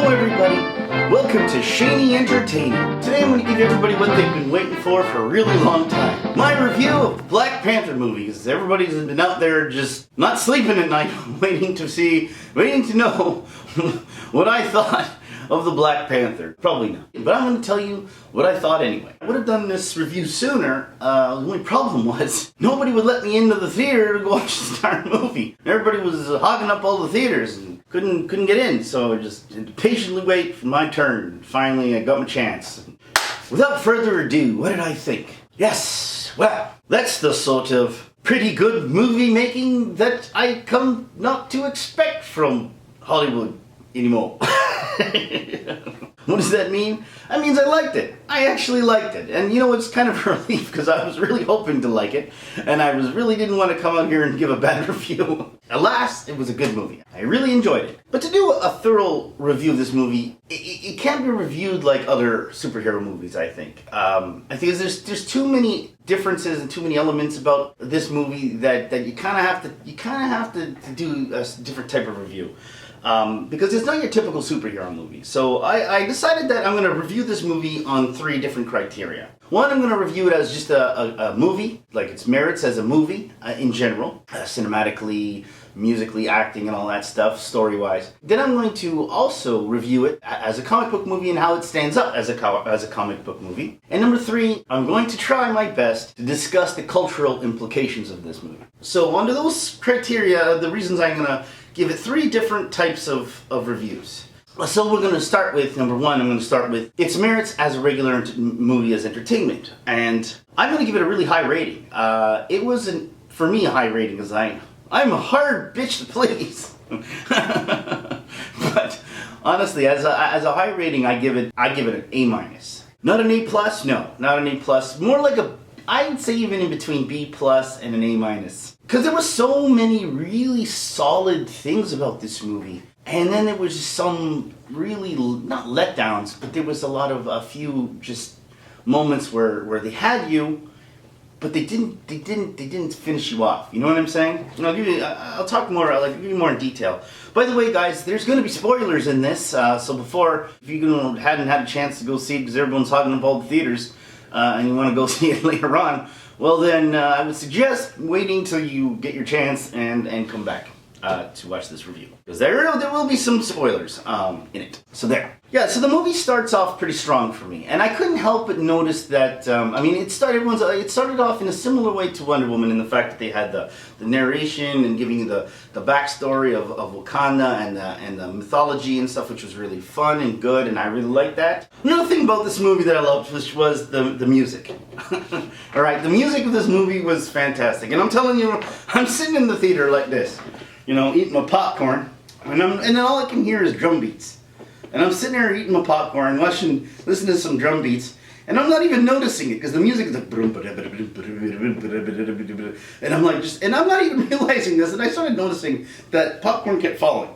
Hello everybody, welcome to Shaney Entertaining. Today I'm going to give everybody what they've been waiting for a really long time. My review of the Black Panther movie, because everybody's been out there just not sleeping at night waiting to know what I thought of the Black Panther. Probably not. But I'm going to tell you what I thought anyway. I would have done this review sooner. The only problem was nobody would let me into the theater to go watch the entire movie. Everybody was hogging up all the theaters and couldn't get in. So I just had to patiently wait for my turn. Finally, I got my chance. Without further ado, what did I think? Yes, well, that's the sort of pretty good movie making that I come not to expect from Hollywood anymore. What does that mean? That means I liked it. I actually liked it. And you know, it's kind of a relief because I was really hoping to like it. And I really didn't want to come out here and give a bad review. Alas, it was a good movie. I really enjoyed it. But to do a thorough review of this movie, it can't be reviewed like other superhero movies, I think. I think there's too many differences and too many elements about this movie that you kind of have to do a different type of review. Because it's not your typical superhero movie. So I decided that I'm going to review this movie on 3 different criteria. One, I'm going to review it as just a movie, like its merits as a movie in general, cinematically, musically, acting, and all that stuff, story-wise. Then I'm going to also review it as a comic book movie and how it stands up as a comic book movie. And number 3, I'm going to try my best to discuss the cultural implications of this movie. So under those criteria, the reasons I'm going to give it 3 different types of reviews. So we're going to start with, number 1, I'm going to start with its merits as a regular movie as entertainment. And I'm going to give it a really high rating. It wasn't, for me, a high rating because I'm a hard bitch to please. But honestly, as a high rating, I give it an A-. Not an A+, no, not an A+. More like I'd say even in between B+ and an A-. Because there were so many really solid things about this movie. And then there was just some really, not letdowns, but there was a few just moments where they had you, but they didn't finish you off. You know what I'm saying? I'll talk more, I'll give you more in detail. By the way, guys, there's going to be spoilers in this, so before, if you hadn't had a chance to go see it because everyone's hogging up all the theaters, and you want to go see it later on, well then, I would suggest waiting till you get your chance and come back to watch this review. Because there will be some spoilers in it. So there. Yeah, so the movie starts off pretty strong for me. And I couldn't help but notice that, it started off in a similar way to Wonder Woman in the fact that they had the narration and giving you the backstory of Wakanda and the mythology and stuff, which was really fun and good, and I really liked that. Another thing about this movie that I loved was the music. Alright, the music of this movie was fantastic. And I'm telling you, I'm sitting in the theater like this, eating my popcorn, and then all I can hear is drum beats. And I'm sitting there eating my popcorn, listening to some drum beats, and I'm not even noticing it because the music is like, and I'm not even realizing this, and I started noticing that popcorn kept falling.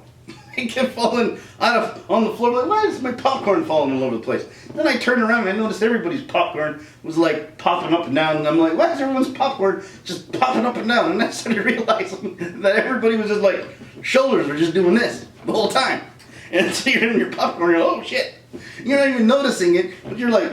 It kept falling on the floor. Like, why is my popcorn falling all over the place? Then I turned around and I noticed everybody's popcorn was like popping up and down, and I'm like, why is everyone's popcorn just popping up and down? And I started realizing that everybody was just like, shoulders were just doing this the whole time. And so you're in your popcorn, you're like, oh shit. You're not even noticing it, but you're like,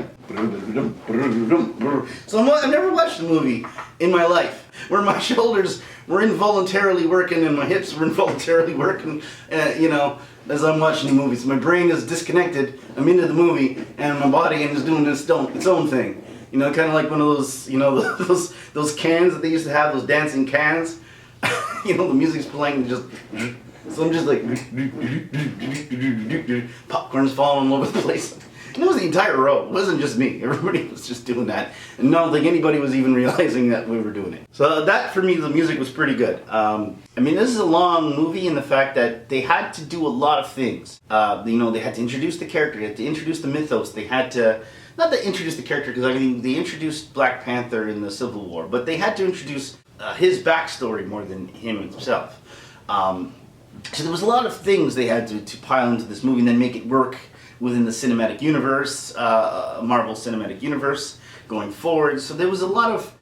so I've never watched a movie in my life where my shoulders were involuntarily working and my hips were involuntarily working, as I'm watching the movie. So my brain is disconnected, I'm into the movie, and my body is doing its own thing. Kind of like one of those, those cans that they used to have, those dancing cans. The music's playing and just... So I'm just like, popcorn's falling all over the place. And it was the entire row. It wasn't just me. Everybody was just doing that. And I don't think anybody was even realizing that we were doing it. So that, for me, the music was pretty good. This is a long movie in the fact that they had to do a lot of things. They had to introduce the character. They had to introduce the mythos. They had to, not to introduce the character, because they introduced Black Panther in the Civil War. But they had to introduce his backstory more than him himself. So there was a lot of things they had to pile into this movie and then make it work within the cinematic universe, Marvel Cinematic Universe, going forward. So there was a lot of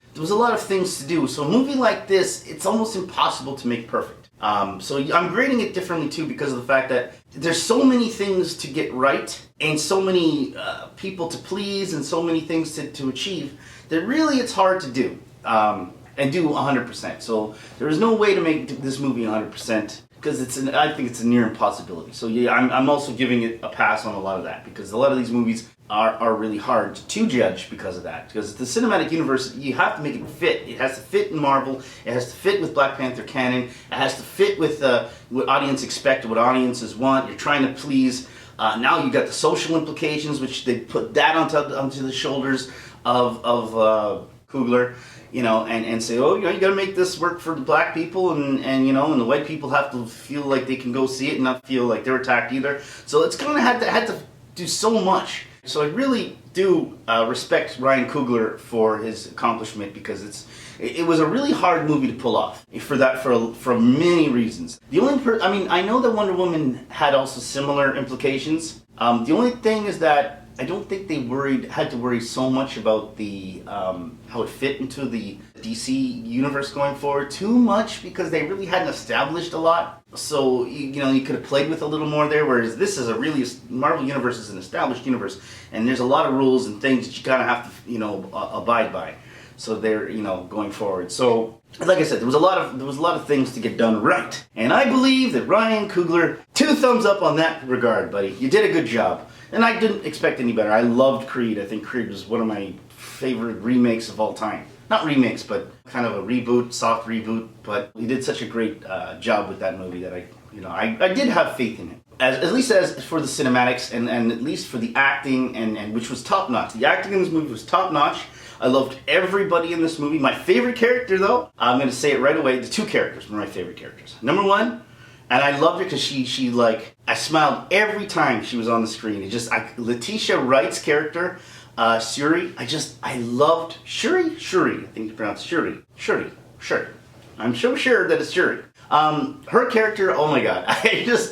things to do. So a movie like this, it's almost impossible to make perfect. So I'm grading it differently too because of the fact that there's so many things to get right and so many people to please and so many things to achieve that really it's hard to do and do 100%. So there is no way to make this movie 100% because I think it's a near impossibility. So yeah, I'm also giving it a pass on a lot of that because a lot of these movies are really hard to judge because of that. Because the cinematic universe, you have to make it fit. It has to fit in Marvel. It has to fit with Black Panther canon. It has to fit with what audience expect, what audiences want. You're trying to please. Now you got the social implications, which they put that onto the shoulders of Coogler. And say, oh, you got to make this work for the black people, and the white people have to feel like they can go see it and not feel like they're attacked either. So it's kind of had to do so much. So I really do respect Ryan Coogler for his accomplishment because it was a really hard movie to pull off for many reasons. The only I know that Wonder Woman had also similar implications. The only thing is that I don't think they had to worry so much about the how it fit into the DC universe going forward too much because they really hadn't established a lot. So you could have played with a little more there. Whereas this is Marvel universe is an established universe, and there's a lot of rules and things that you kind of have to abide by. So they're going forward. So like I said, there was a lot of things to get done right, and I believe that Ryan Coogler, 2 thumbs up on that regard, buddy. You did a good job. And I didn't expect any better. I loved Creed. I think Creed was one of my favorite remakes of all time. Not remakes, but kind of a reboot, soft reboot. But he did such a great job with that movie that I did have faith in it. At least as for the cinematics and at least for the acting, and which was top notch. The acting in this movie was top notch. I loved everybody in this movie. My favorite character, though, I'm going to say it right away. The 2 characters were my favorite characters. Number 1. And I loved her because she I smiled every time she was on the screen. Letitia Wright's character, Shuri, I loved Shuri, I think it's pronounced Shuri. I'm so sure that it's Shuri. Her character, oh my god,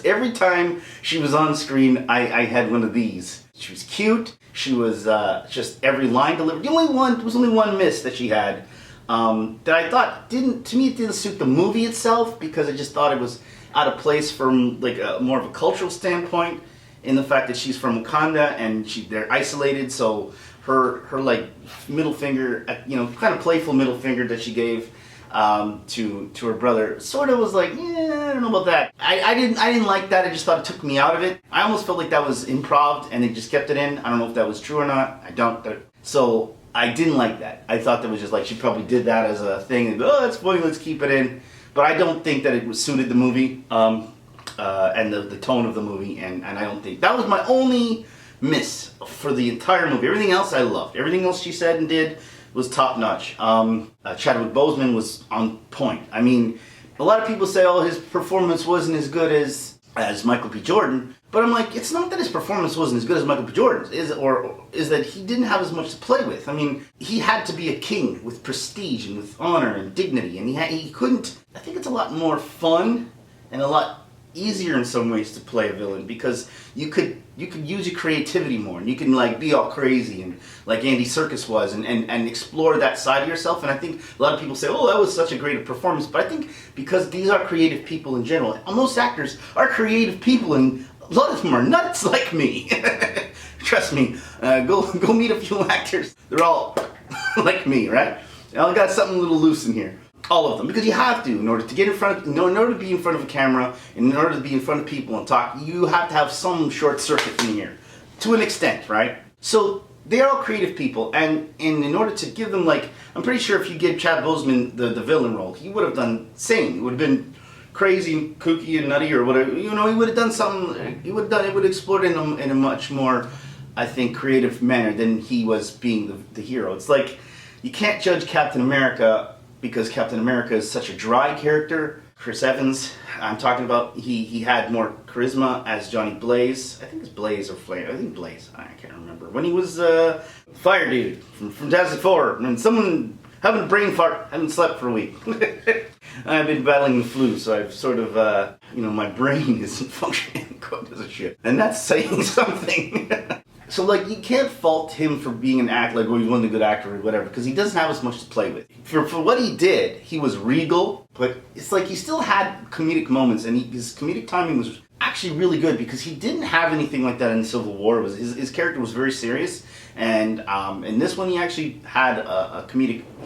every time she was on screen, I had one of these. She was cute, she was just every line delivered. There was only one miss that she had that I thought it didn't suit the movie itself because I just thought it was out of place from more of a cultural standpoint in the fact that she's from Wakanda and they're isolated, so her middle finger, kind of playful middle finger that she gave to her brother sort of was I don't know about that. I didn't like that. I just thought it took me out of it. I almost felt like that was improv and they just kept it in. I don't know if that was true or not. I don't. So I didn't like that. I thought that was just she probably did that as a thing and that's funny, let's keep it in. But I don't think that it suited the movie and the tone of the movie, and I don't think that was my only miss for the entire movie. Everything else I loved. Everything else she said and did was top notch. Chadwick Boseman was on point. I mean, a lot of people say, "Oh, his performance wasn't as good as Michael B. Jordan," but I'm like, it's not that his performance wasn't as good as Michael B. Jordan's, is that he didn't have as much to play with. I mean, he had to be a king with prestige and with honor and dignity, and he couldn't. I think it's a lot more fun and a lot easier in some ways to play a villain because you could use your creativity more and you can be all crazy and like Andy Serkis was and explore that side of yourself. And I think a lot of people say, oh, that was such a great performance, but I think because these are creative people in general, most actors are creative people and a lot of them are nuts like me. Trust me, go meet a few actors. They're all like me, right? I got something a little loose in here. All of them, because you have to in order to get in front, in order to be in front of a camera, and in order to be in front of people and talk, you have to have some short circuit in here, to an extent, right? So they're all creative people, and in order to give them I'm pretty sure if you give Chad Boseman the villain role, he would have done same. It would have been crazy, and kooky, and nutty, or whatever. He would have done something. He would have explored it in a much more, I think, creative manner than he was being the hero. It's like you can't judge Captain America because Captain America is such a dry character. Chris Evans, I'm talking about, he had more charisma as Johnny Blaze. I think it's Blaze or Flame. I think Blaze. I can't remember. When he was Fire Dude from Fantastic Four. And someone having a brain fart, haven't slept for a week. I've been battling the flu, so I've sort of, my brain isn't functioning quite as it should. And that's saying something. So like you can't fault him for being an actor, like, oh, he wasn't a good actor or whatever, because he doesn't have as much to play with. For what he did, he was regal, but it's like he still had comedic moments, and his comedic timing was actually really good because he didn't have anything like that in Civil War. It was his character was very serious, and in this one he actually had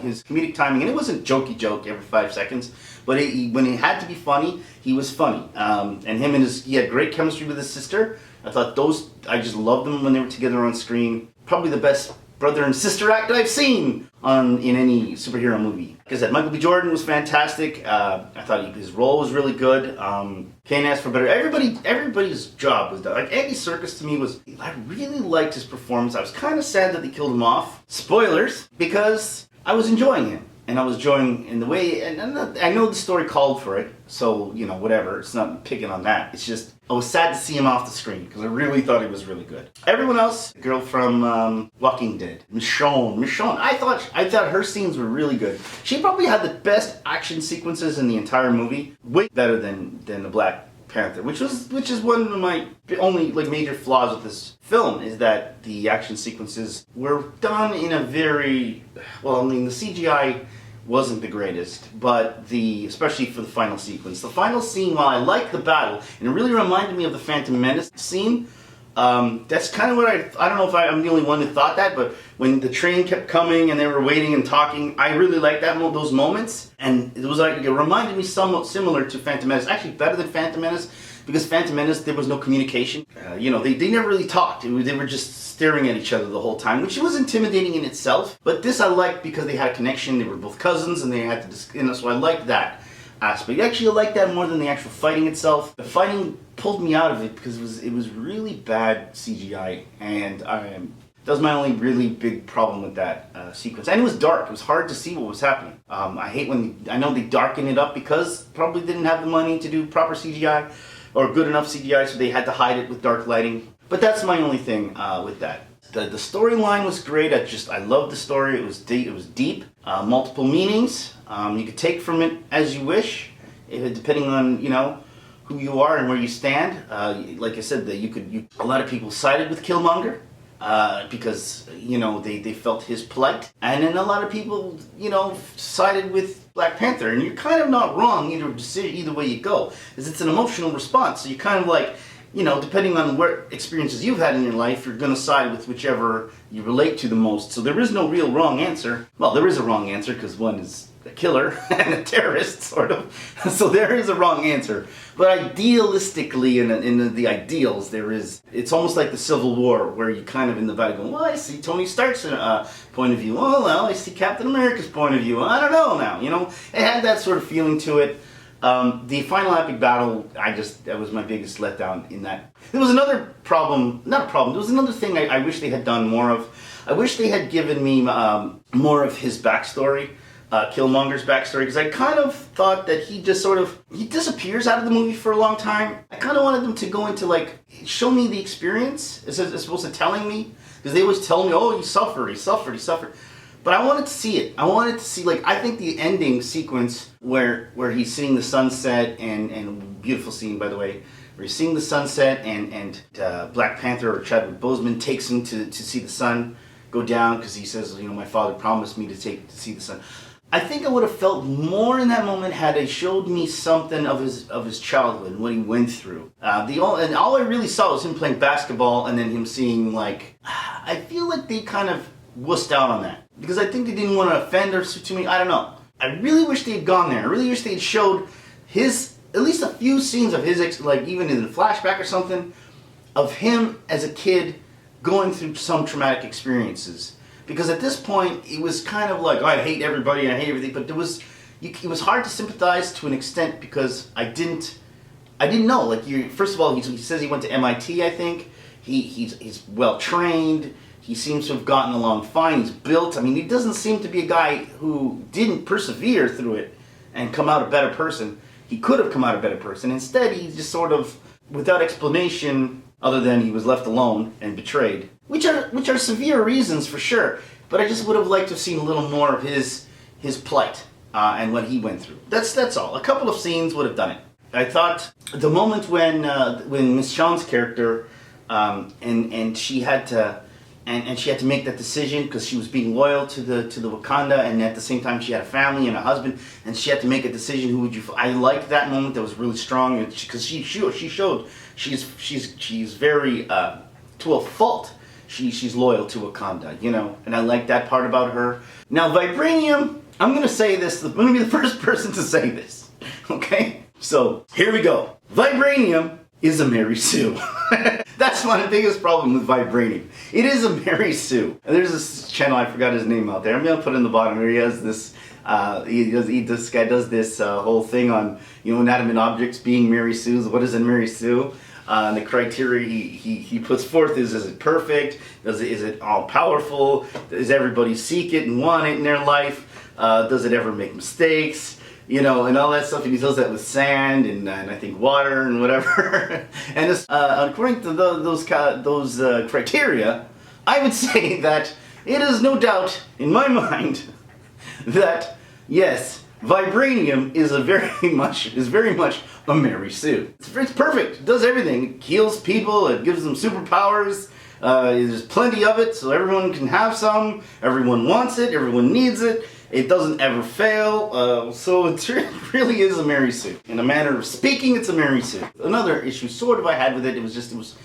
his comedic timing, and it wasn't jokey joke every 5 seconds, but when he had to be funny, he was funny. And he had great chemistry with his sister. I thought I just loved them when they were together on screen. Probably the best brother and sister act I've seen in any superhero movie. Like I said, Michael B. Jordan was fantastic. I thought his role was really good. Can't ask for better. Everybody's job was done. Like Andy Serkis to me I really liked his performance. I was kind of sad that they killed him off. Spoilers, because I was enjoying him. And I was enjoying in the way, and I know the story called for it, so, whatever, it's not picking on that. It's just, I was sad to see him off the screen, because I really thought he was really good. Everyone else, the girl from Walking Dead, Michonne, I thought her scenes were really good. She probably had the best action sequences in the entire movie, way better than the Black Panther, which is one of my only major flaws with this film, is that the action sequences were done in a very, the CGI wasn't the greatest, but especially for the final sequence. The final scene, while I liked the battle, and it really reminded me of the Phantom Menace scene, that's kind of what I don't know if I'm the only one who thought that, but when the train kept coming and they were waiting and talking, I really liked those moments, and it reminded me somewhat similar to Phantom Menace, actually better than Phantom Menace, because Phantom Menace, there was no communication. They never really talked. They were just staring at each other the whole time, which was intimidating in itself. But this I liked because they had a connection. They were both cousins, and they had to, so I liked that aspect. Actually, I liked that more than the actual fighting itself. The fighting pulled me out of it because it was really bad CGI, and that was my only really big problem with that sequence. And it was dark. It was hard to see what was happening. I hate I know they darken it up because probably didn't have the money to do proper CGI or good enough CGI, so they had to hide it with dark lighting. But that's my only thing with that. The storyline was great. I loved the story. It was deep. Multiple meanings. You could take from it as you wish, depending on who you are and where you stand. Like I said, a lot of people sided with Killmonger because they felt his plight, and then a lot of people sided with Black Panther. And you're kind of not wrong either way you go, because it's an emotional response. So you kind of like, depending on what experiences you've had in your life, you're going to side with whichever you relate to the most. So there is no real wrong answer. Well, there is a wrong answer because one is a killer and a terrorist, sort of. So there is a wrong answer. But idealistically, in the ideals, it's almost like the Civil War, where you kind of in the battle go, well, I see Tony Stark's point of view. Oh, well, I see Captain America's point of view. I don't know now, It had that sort of feeling to it. The final epic battle, that was my biggest letdown in that. There was another problem, not a problem, there was another thing I wish they had done more of. I wish they had given me more of his backstory, Killmonger's backstory, because I kind of thought that he disappears out of the movie for a long time. I kind of wanted them to go into, show me the experience, as opposed to telling me, because they always tell me, oh, he suffered. But I wanted to see it. I wanted to see, I think the ending sequence where he's seeing the sunset, and beautiful scene, by the way, where he's seeing the sunset, and Black Panther, or Chadwick Boseman, takes him to see the sun go down, because he says, my father promised me to see the sun. I think I would have felt more in that moment had they showed me something of his childhood and what he went through. And all I really saw was him playing basketball, and then him seeing, I feel like they kind of wussed out on that, because I think they didn't want to offend or to me. I don't know. I really wish they had gone there. I really wish they had showed at least a few scenes of his, even in the flashback or something, of him as a kid going through some traumatic experiences. Because at this point, it was kind of like, oh, I hate everybody and I hate everything, but it was hard to sympathize to an extent, because I didn't know. First of all, he says he went to MIT, I think. He's well trained. He seems to have gotten along fine. He's built. He doesn't seem to be a guy who didn't persevere through it and come out a better person. He could have come out a better person. Instead, he's just sort of, without explanation, other than he was left alone and betrayed, which are severe reasons for sure. But I just would have liked to have seen a little more of his plight and what he went through. That's all. A couple of scenes would have done it. I thought the moment when Miss Shawn's character and she had to. And she had to make that decision because she was being loyal to the Wakanda, and at the same time she had a family and a husband, and she had to make a decision. Who would you? I liked that moment. That was really strong because she showed she's very to a fault. She's loyal to Wakanda, you know, and I like that part about her. Now Vibranium, I'm gonna say this. I'm gonna be the first person to say this. Okay, so here we go. Vibranium is a Mary Sue. That's my biggest problem with Vibranium. It is a Mary Sue. And there's this channel, I forgot his name out there. I'm gonna put it in the bottom where he has this. This guy does this whole thing on, you know, inanimate objects being Mary Sue's. What is a Mary Sue? And the criteria he puts forth is it perfect? Is it all powerful? Does everybody seek it and want it in their life? Does it ever make mistakes? You know, and all that stuff, and he does that with sand and I think water and whatever. And this, according to those criteria, I would say that it is no doubt in my mind that yes, Vibranium is very much a Mary Sue. It's perfect. It does everything. It heals people. It gives them superpowers. There's plenty of it, so everyone can have some. Everyone wants it. Everyone needs it. It doesn't ever fail, so it really is a Mary Sue. In a manner of speaking, it's a Mary Sue. Another issue sort of I had with it, it was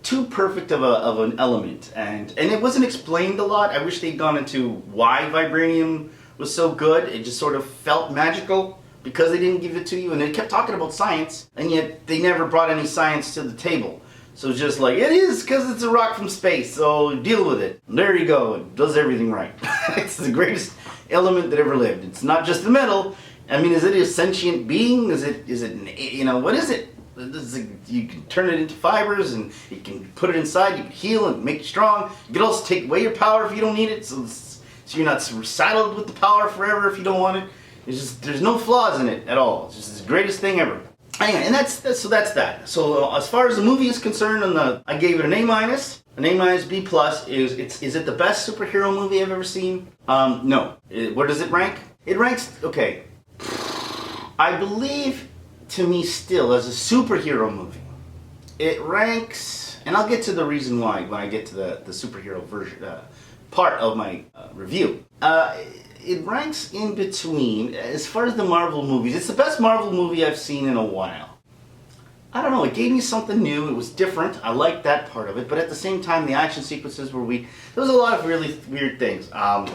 too perfect of an element, and it wasn't explained a lot. I wish they'd gone into why Vibranium was so good. It just sort of felt magical because they didn't give it to you, and they kept talking about science, and yet they never brought any science to the table. So it's just like, it is because it's a rock from space, so deal with it. And there you go, it does everything right. It's the greatest element that ever lived. It's not just the metal. I mean, is it a sentient being? Is it, you know, what is it? You can turn it into fibers and you can put it inside, you can heal and make it strong. You can also take away your power if you don't need it, so you're not saddled with the power forever if you don't want it. It's just, there's no flaws in it at all. It's just the greatest thing ever. Anyway, and that's that. So as far as the movie is concerned, I gave it an A-. An A-, B+. Is it the best superhero movie I've ever seen? No. Where does it rank? It ranks, okay. I believe, to me still, as a superhero movie, it ranks, and I'll get to the reason why when I get to the superhero version, part of my review. It ranks in between, as far as the Marvel movies, it's the best Marvel movie I've seen in a while. I don't know, it gave me something new, it was different, I liked that part of it, but at the same time the action sequences were weak. There was a lot of really weird things. I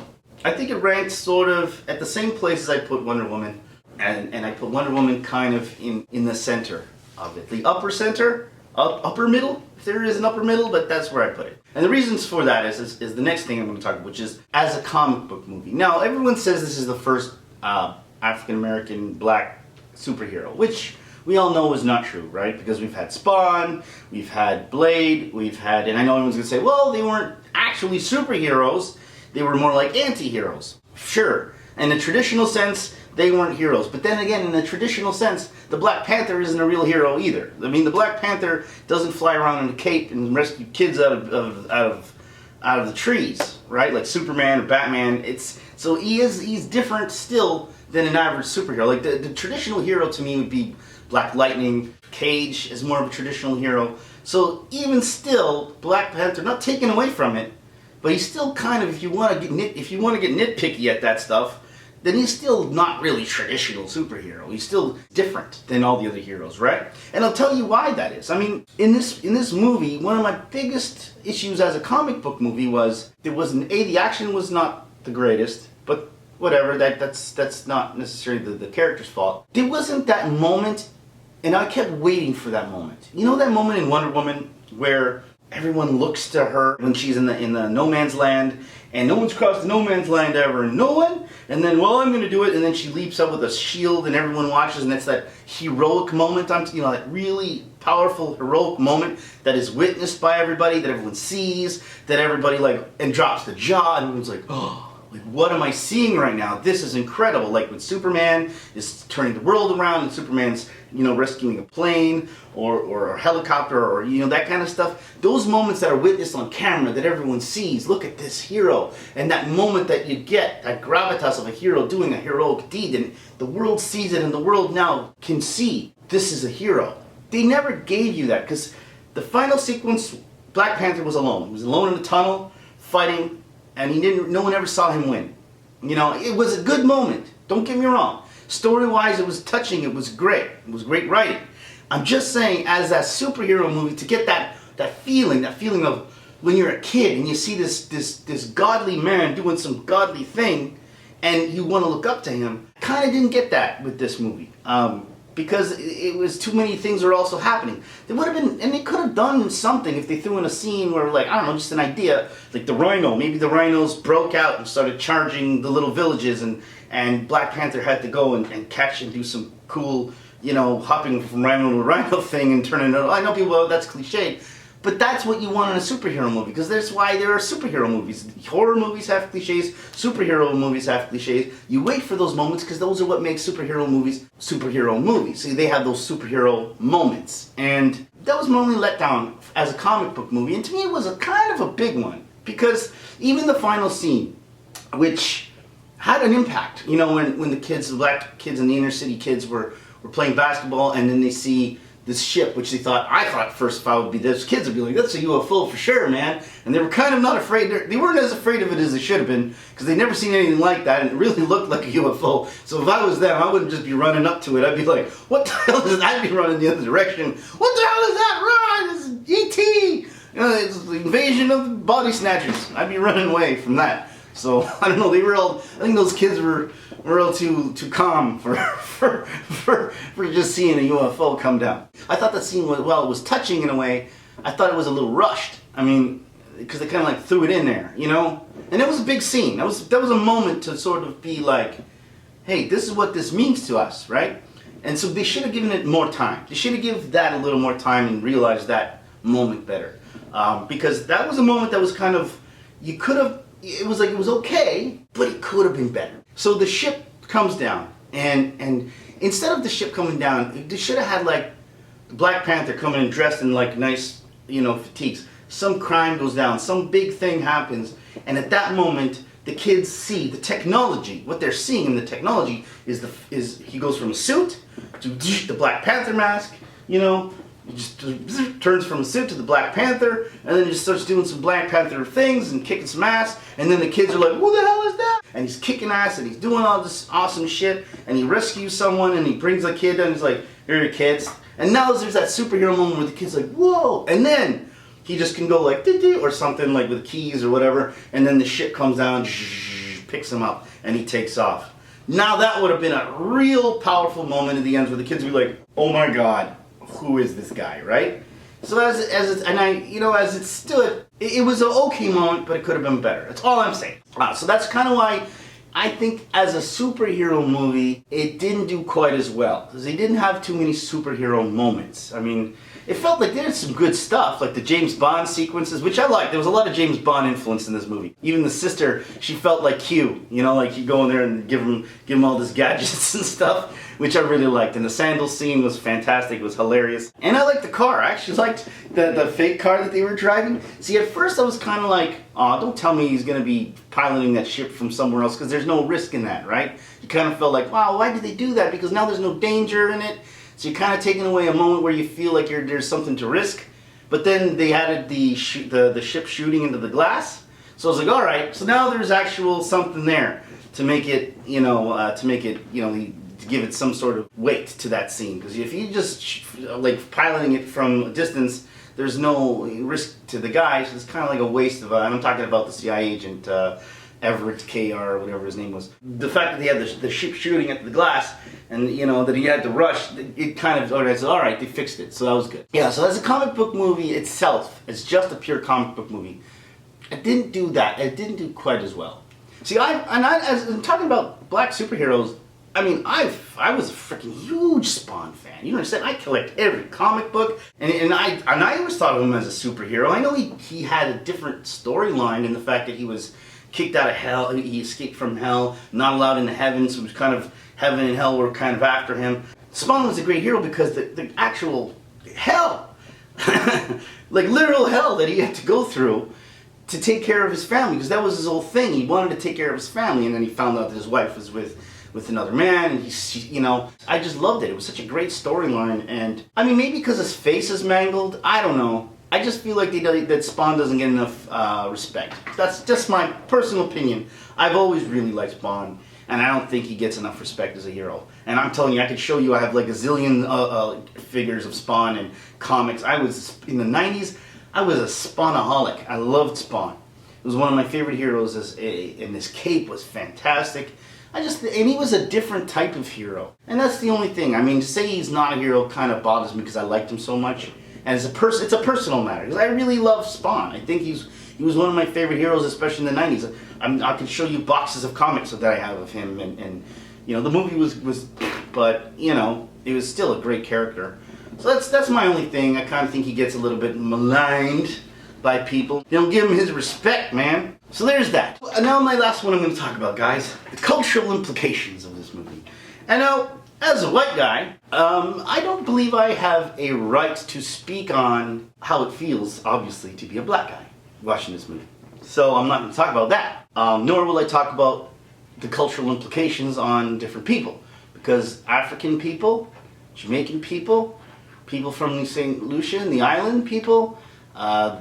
think it ranks sort of at the same place as I put Wonder Woman, and I put Wonder Woman kind of in the center of it. The upper center, upper middle, if there is an upper middle, but that's where I put it. And the reasons for that is the next thing I'm going to talk about, which is as a comic book movie. Now, everyone says this is the first African-American black superhero, which we all know is not true, right? Because we've had Spawn, we've had Blade, and I know everyone's going to say, well, they weren't actually superheroes, they were more like anti-heroes. Sure, in a traditional sense, they weren't heroes. But then again, in a traditional sense, the Black Panther isn't a real hero either. I mean, the Black Panther doesn't fly around in a cape and rescue kids out of the trees, right? Like Superman or Batman. So he's different still than an average superhero. Like the traditional hero to me would be Black Lightning. Cage is more of a traditional hero. So even still, Black Panther, not taken away from it, but he's still kind of, if you want to get nitpicky at that stuff, then he's still not really traditional superhero. He's still different than all the other heroes, right? And I'll tell you why that is. I mean, in this movie, one of my biggest issues as a comic book movie was the action was not the greatest, but whatever, that's not necessarily the character's fault. There wasn't that moment, and I kept waiting for that moment. You know that moment in Wonder Woman where everyone looks to her when she's in the no man's land, and no one's crossed the no man's land ever, and no one, and then, well, I'm going to do it, and then she leaps up with a shield, and everyone watches, and it's that heroic moment, that really powerful, heroic moment that is witnessed by everybody, that everyone sees, that everybody, and drops the jaw, and everyone's like, oh, what am I seeing right now? This is incredible. Like when Superman is turning the world around, and Superman's, rescuing a plane or a helicopter or, that kind of stuff. Those moments that are witnessed on camera that everyone sees, look at this hero. And that moment that you get, that gravitas of a hero doing a heroic deed, and the world sees it and the world now can see this is a hero. They never gave you that because the final sequence Black Panther was alone. He was alone in the tunnel, fighting, and no one ever saw him win. You know, it was a good moment. Don't get me wrong. Story-wise, it was touching. It was great. It was great writing. I'm just saying, as that superhero movie, to get that feeling of when you're a kid and you see this godly man doing some godly thing, and you want to look up to him. Kind of didn't get that with this movie. Because it was too many things were also happening. They would have been, and they could have done something if they threw in a scene where, like, I don't know, just an idea, like the rhino. Maybe the rhinos broke out and started charging the little villages, and Black Panther had to go and catch and do some cool, you know, hopping from rhino to rhino thing and turning it. I know people, well, that's cliched. But that's what you want in a superhero movie, because that's why there are superhero movies. Horror movies have cliches, superhero movies have cliches. You wait for those moments because those are what makes superhero movies. See, they have those superhero moments. And that was my only letdown as a comic book movie. And to me, it was a kind of a big one, because even the final scene, which had an impact, you know, when the kids, the black kids and the inner city kids were playing basketball, and then they see this ship, which I thought first thought would be this. Kids would be like, that's a UFO for sure, man. And they were kind of not afraid. They weren't as afraid of it as they should have been, because they'd never seen anything like that, and it really looked like a UFO. So if I was them, I wouldn't just be running up to it. I'd be like, what the hell is that? I'd be running the other direction. What the hell is that? Run! It's E.T. You know, it's the invasion of the body snatchers. I'd be running away from that. So I don't know. I think those kids were all too calm for just seeing a UFO come down. I thought that scene was, well, it was touching in a way. I thought it was a little rushed. I mean, because they kind of like threw it in there, you know. And it was a big scene. That was a moment to sort of be like, hey, this is what this means to us, right? And so they should have given it more time. They should have given that a little more time and realized that moment better, because that was a moment that was kind of, you could have. It was like, it was okay, but it could have been better. So the ship comes down, and instead of the ship coming down, they should have had like Black Panther coming in dressed in like nice, you know, fatigues. Some crime goes down, some big thing happens, and at that moment, the kids see the technology. What they're seeing in the technology is he goes from a suit to the Black Panther mask, you know. He just turns from a suit to the Black Panther, and then he just starts doing some Black Panther things and kicking some ass, and then the kids are like, who the hell is that? And he's kicking ass, and he's doing all this awesome shit, and he rescues someone, and he brings a kid, and he's like, here are your kids. And now there's that superhero moment where the kid's like, whoa! And then he just can go like, or something, like with keys or whatever, and then the ship comes down, picks him up, and he takes off. Now that would have been a real powerful moment at the end where the kids would be like, oh my god, who is this guy, right? So as it stood, it was an okay moment, but it could have been better. That's all I'm saying. So that's kind of why I think as a superhero movie, it didn't do quite as well, because they didn't have too many superhero moments. I mean, it felt like there's some good stuff, like the James Bond sequences, which I liked. There was a lot of James Bond influence in this movie. Even the sister, she felt like Q, you know, like you go in there and give him all these gadgets and stuff, which I really liked. And the sandals scene was fantastic. It was hilarious. And I liked the car. I actually liked the fake car that they were driving. See, at first I was kind of like, oh, don't tell me he's going to be piloting that ship from somewhere else, because there's no risk in that, right? You kind of felt like, wow, why did they do that? Because now there's no danger in it. So you're kind of taking away a moment where you feel like there's something to risk. But then they added the ship shooting into the glass. So I was like, all right, so now there's actual something there to make it, to give it some sort of weight to that scene. Because if you just like piloting it from a distance, there's no risk to the guy. So it's kind of like a waste of. And I'm talking about the CIA agent Everett KR, or whatever his name was. The fact that they had the ship shooting at the glass, and you know that he had to rush, it kind of, all right, they fixed it, so that was good. Yeah, so as a comic book movie itself, it's just a pure comic book movie. It didn't do that. It didn't do quite as well. See, as I'm talking about black superheroes, I mean, I was a freaking huge Spawn fan. You understand? I collect every comic book, and I always thought of him as a superhero. I know he had a different storyline in the fact that he was kicked out of hell. He escaped from hell, not allowed into heaven, so it was kind of heaven and hell were kind of after him. Spawn was a great hero because the actual hell, like literal hell that he had to go through to take care of his family, because that was his whole thing. He wanted to take care of his family, and then he found out that his wife was with another man, and I just loved it. It was such a great storyline, and I mean, maybe because his face is mangled, I don't know. I just feel like that Spawn doesn't get enough respect. That's just my personal opinion. I've always really liked Spawn, and I don't think he gets enough respect as a hero. And I'm telling you, I could show you, I have like a zillion figures of Spawn and comics. I was, in the 90s, I was a Spawnaholic. I loved Spawn. It was one of my favorite heroes, and his cape was fantastic. And he was a different type of hero. And that's the only thing. I mean, to say he's not a hero kind of bothers me because I liked him so much. And it's a personal matter. Because I really love Spawn. I think he was one of my favorite heroes, especially in the 90s. I can show you boxes of comics that I have of him. And you know, the movie was, but, you know, it was still a great character. So that's my only thing. I kind of think he gets a little bit maligned by people. They don't give him his respect, man. So there's that. And now my last one I'm going to talk about, guys. The cultural implications of this movie. And now, as a white guy, I don't believe I have a right to speak on how it feels, obviously, to be a black guy watching this movie. So I'm not going to talk about that. Nor will I talk about the cultural implications on different people. Because African people, Jamaican people, people from St. Lucia and the island people,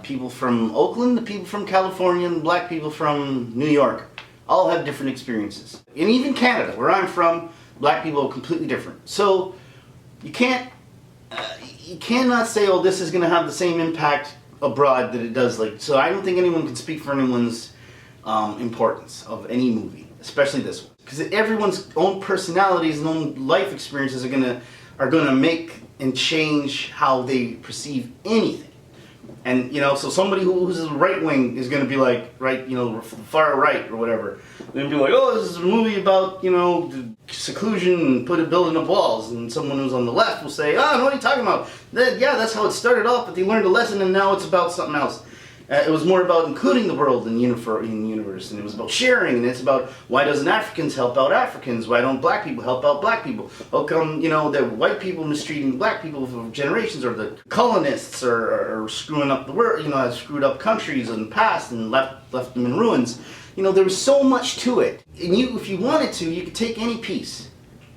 people from Oakland, the people from California, and black people from New York all have different experiences. And even Canada, where I'm from, black people are completely different. So you cannot say, oh, this is going to have the same impact abroad that it does. So I don't think anyone can speak for anyone's importance of any movie, especially this one, because everyone's own personalities and own life experiences are gonna make and change how they perceive anything. And, you know, so somebody who's right wing is going to be like, right, you know, far right or whatever. They're going to be like, oh, this is a movie about, you know, seclusion and building up walls. And someone who's on the left will say, oh, what are you talking about? Yeah, that's how it started off, but they learned a lesson and now it's about something else. It was more about including the world in the universe, and it was about sharing, and it's about why doesn't Africans help out Africans? Why don't black people help out black people? How come, you know, that white people mistreating black people for generations, or the colonists are screwing up the world, you know, have screwed up countries in the past and left them in ruins. You know, there was so much to it. And if you wanted to, you could take any piece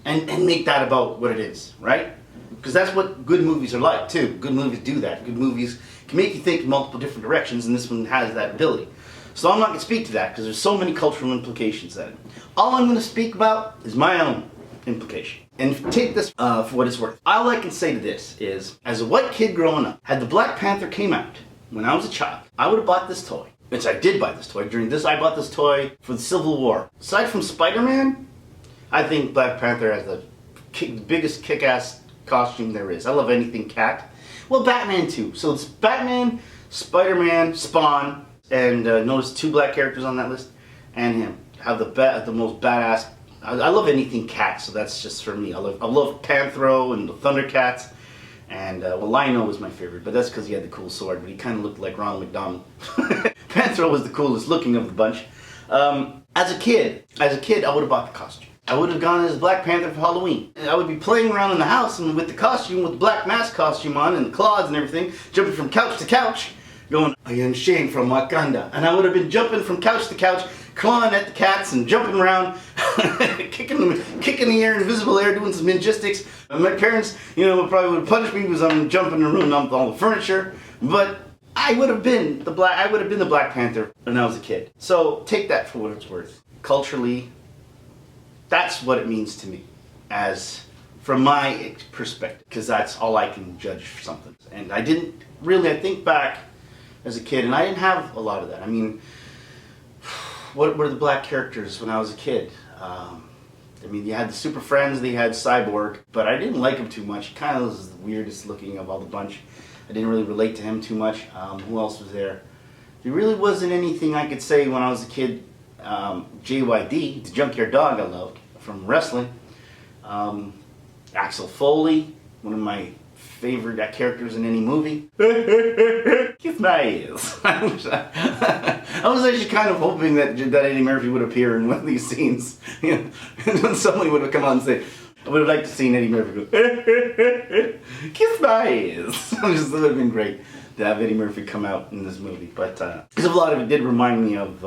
and make that about what it is, right? Because that's what good movies are like, too. Good movies do that. Good movies can make you think in multiple different directions, and this one has that ability. So I'm not going to speak to that, because there's so many cultural implications in it. All I'm going to speak about is my own implication. And take this for what it's worth. All I can say to this is, as a white kid growing up, had the Black Panther came out when I was a child, I would have bought this toy. Which I did buy this toy. I bought this toy for the Civil War. Aside from Spider-Man, I think Black Panther has the biggest kick-ass costume there is. I love anything cat. Well, Batman too. So it's Batman, Spider-Man, Spawn, and notice 2 black characters on that list, and him have the most badass. I love anything cat, so that's just for me. I love Panthro and the Thundercats, and well, Lionel was my favorite, but that's because he had the cool sword, but he kind of looked like Ronald McDonald. Panthro was the coolest looking of the bunch. As a kid, I would have bought the costume. I would have gone as Black Panther for Halloween. I would be playing around in the house and with the costume, with the black mask costume on and the claws and everything, jumping from couch to couch, going, I am Shane from Wakanda. And I would have been jumping from couch to couch, clawing at the cats and jumping around, kicking the air, invisible air, doing some gymnastics. And my parents, you know, probably would punish me because I'm jumping and ruining all the furniture. But I would have been the Black Panther when I was a kid. So take that for what it's worth. Culturally, that's what it means to me, as from my perspective, because that's all I can judge for something. And I think back as a kid, and I didn't have a lot of that. I mean, what were the black characters when I was a kid? I mean, you had the Super Friends, they had Cyborg, but I didn't like him too much. He kind of was the weirdest looking of all the bunch. I didn't really relate to him too much. Who else was there? There really wasn't anything I could say when I was a kid. JYD, the Junkyard Dog I loved from wrestling. Axel Foley, one of my favorite characters in any movie. Kiss my ears. I was actually kind of hoping that Eddie Murphy would appear in one of these scenes. You know, somebody would have come on and say, I would have liked to see Eddie Murphy go, kiss my ears. It would have been great to have Eddie Murphy come out in this movie. But because a lot of it did remind me of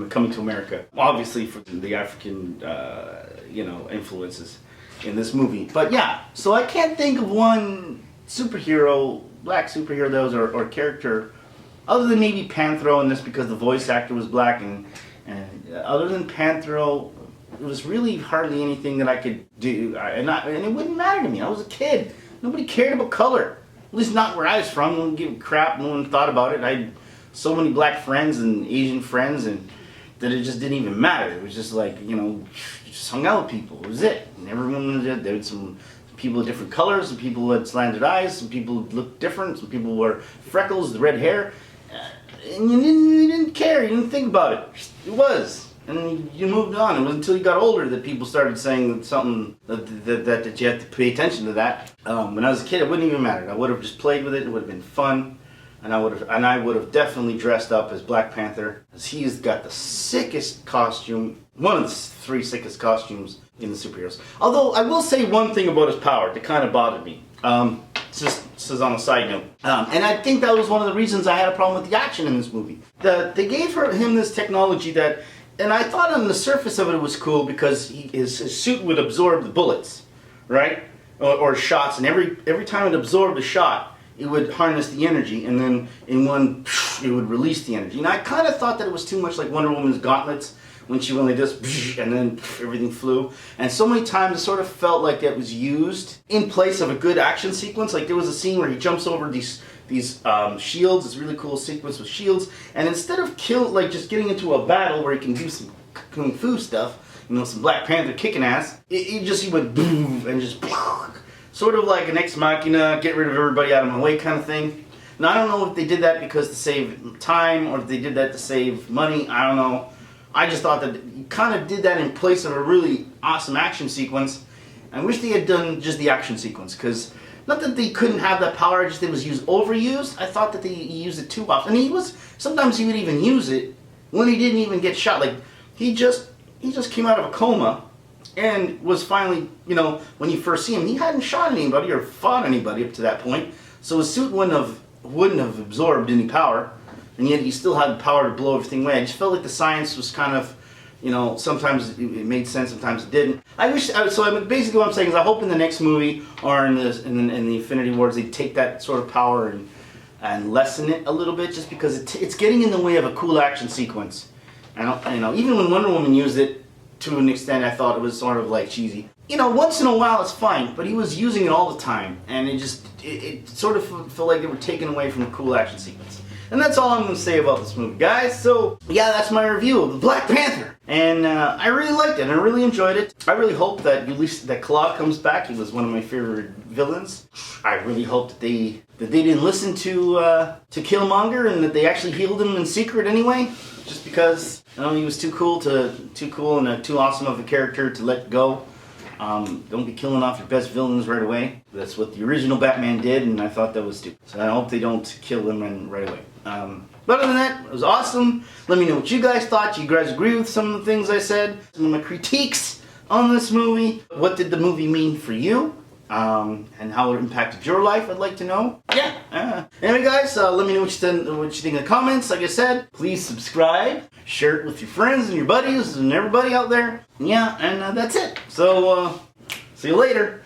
Coming to America. Obviously for the African, influences in this movie. But yeah, so I can't think of one superhero black superheroes or character, other than maybe Panthro, and this because the voice actor was black, and other than Panthro, it was really hardly anything that I could do, and it wouldn't matter to me. I was a kid. Nobody cared about color. At least not where I was from. No one gave a crap. No one thought about it. I had so many black friends and Asian friends, and that it just didn't even matter. It was just like, you know, just hung out with people. It was it. And everyone did. There were some people with different colors, some people had slanted eyes, some people looked different, some people wore freckles, the red hair, and you didn't care. You didn't think about it. It was. And you moved on. It was until you got older that people started saying something that you had to pay attention to that. When I was a kid, it wouldn't even matter. I would have just played with it. It would have been fun, and I would have definitely dressed up as Black Panther, because he's got the sickest costume, one of the 3 sickest costumes in the superheroes. Although I will say one thing about his power that kind of bothered me. This is on a side note, and I think that was one of the reasons I had a problem with the action in this movie. They gave him this technology that. And I thought on the surface of it was cool because his suit would absorb the bullets, right? Or shots, and every time it absorbed a shot, it would harness the energy, and then in one, it would release the energy. And I kind of thought that it was too much like Wonder Woman's gauntlets, when she only just, and then everything flew. And so many times it sort of felt like it was used in place of a good action sequence. Like there was a scene where he jumps over these shields, this really cool sequence with shields, and instead of just getting into a battle where he can do some kung fu stuff, you know, some Black Panther kicking ass, he went boom and just sort of like an ex machina, get rid of everybody out of my way kind of thing. Now I don't know if they did that because to save time or if they did that to save money. I don't know. I just thought that you kind of did that in place of a really awesome action sequence. I wish they had done just the action sequence, because not that they couldn't have that power, just it was overused. I thought that they used it too often. And sometimes he would even use it when he didn't even get shot. Like he just came out of a coma and was finally, you know, when you first see him, he hadn't shot anybody or fought anybody up to that point. So his suit wouldn't have absorbed any power, and yet he still had the power to blow everything away. I just felt like the science was kind of, you know, sometimes it made sense, sometimes it didn't. Basically what I'm saying is I hope in the next movie or in the Infinity Wars they take that sort of power and lessen it a little bit, just because it's getting in the way of a cool action sequence. Even when Wonder Woman used it to an extent, I thought it was sort of like cheesy. You know, once in a while it's fine, but he was using it all the time, and it sort of felt like they were taken away from the cool action sequence. And that's all I'm going to say about this movie, guys. So, yeah, that's my review of the Black Panther. And I really liked it, and I really enjoyed it. I really hope that that Claw comes back. He was one of my favorite villains. I really hope that they didn't listen to Killmonger, and that they actually healed him in secret anyway. Just because, you know, he was too cool and too awesome of a character to let go. Don't be killing off your best villains right away. That's what the original Batman did, and I thought that was stupid. So I hope they don't kill them right away. But other than that, it was awesome. Let me know what you guys thought. You guys agree with some of the things I said? Some of my critiques on this movie. What did the movie mean for you? And how it impacted your life, I'd like to know. Yeah. Anyway, guys, let me know what you think in the comments. Like I said, please subscribe. Share it with your friends and your buddies and everybody out there. Yeah, and that's it. So, see you later.